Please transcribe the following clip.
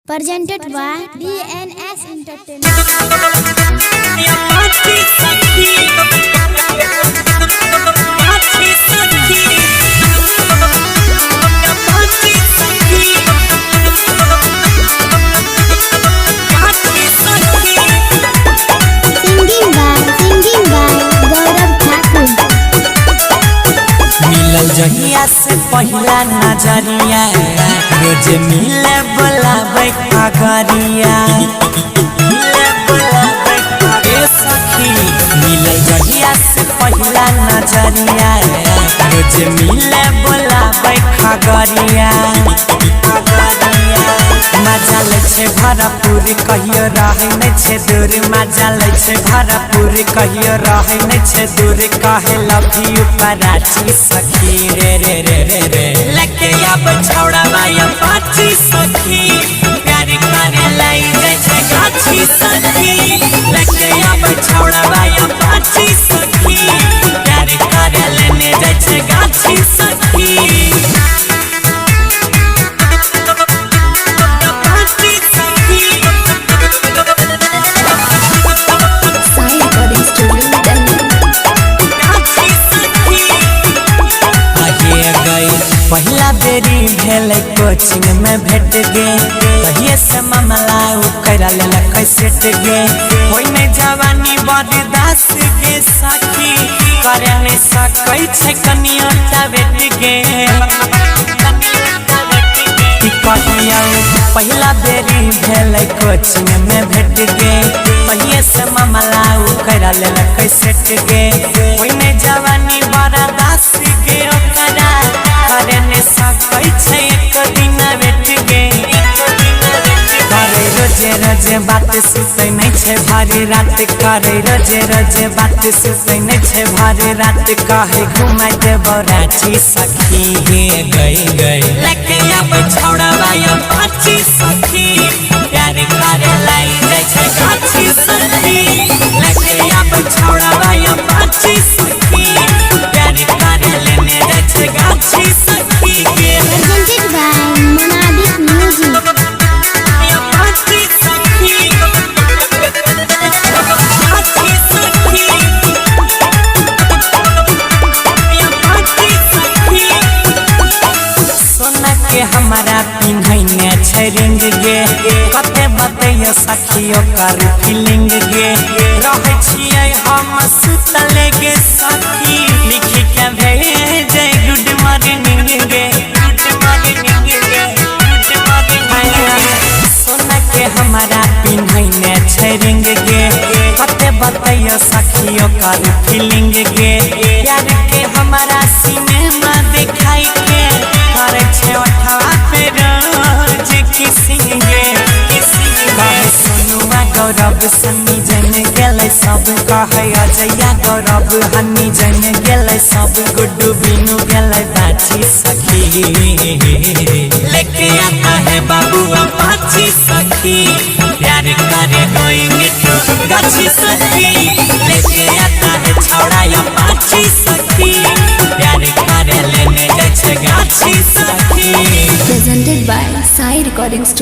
Presented by DNS Entertainment. Singing by Gaurav Thakur. मिलल जहिया से पहला नजरिया रोज मिले बोलावे खगरिया सखी मिलल जहिया से पहला नजरिया रोज मिले बोलावे खगरिया मजा ले छे भरपूर कहियो रहे न छे दूर मजा ले छे भरपूर कहियो रहे न छे दूर कहे लव यू पराठी सखी रे रे रे रे रे लेके अब छौड़ा माया पाची सखी प्यार करे लाई जाय छे गाछी सखी लेके अब छौड़ा माया पाची सखी प्यार करे लेने जाय छे गाछी सखी पहला बेरी भेल कोचिंग में भेट गे तहिए से मामला करा लेलक सेट गे होई में जवानी बर्दास गे सखी करे नहीं सकै छै कनियो ता बेट गे पहला बेरी भेल कोचिंग में भेट गे तहिए से मामला करा लेलक सेट गे होई में जवानी बर्दास गे ओकरा करे ने सकै छै एक दिन भेट गे करे रोजे रोजे बात सुतै नै छै भारी रात करे रोजे रोजे बात सुतै नै छै भारी रात कहे घुमाय देबौ रांची सखी गे गई गई लेके अब छौड़ा बाया पाची सखी प्यार करे लाई जाय छै गाछी सखी लेके अब छौड़ा बाया पाची सखी प्यार करे लेने जाय छै गाछी सखी गे Presented by Monadic Music. हमारा पिन्हैने छै रिंग गे कते बतैयो सखियो कर फीलिंग गे रहै छियै हम सुतल गे सखी लिख के भेजे गुड मॉर्निंग गे गुड मॉर्निंग गे गुड मॉर्निंग सोना के हमारा पिन्हैने छै रिंग गे कते बतैयो सखियो कर फीलिंग गे प्यार के हमारा सिनेमा देखाई के करे छै ओठवा पे रोज किसिंग गे कहे सोनुआ गौरव सन्नी जन गेलै सब कहे अजया गौरव हन्नी जन गेलै सब गुड्डू बीनू गेलै बाची सखी लेके आता है बाबू अपाची सखी प्यार करे गोइंग टू गाछी सखी लेके आता है छौड़ा अपाची सखी प्यार करे लेने जाय छै गाछी सखी Presented by Sai Recording Studio.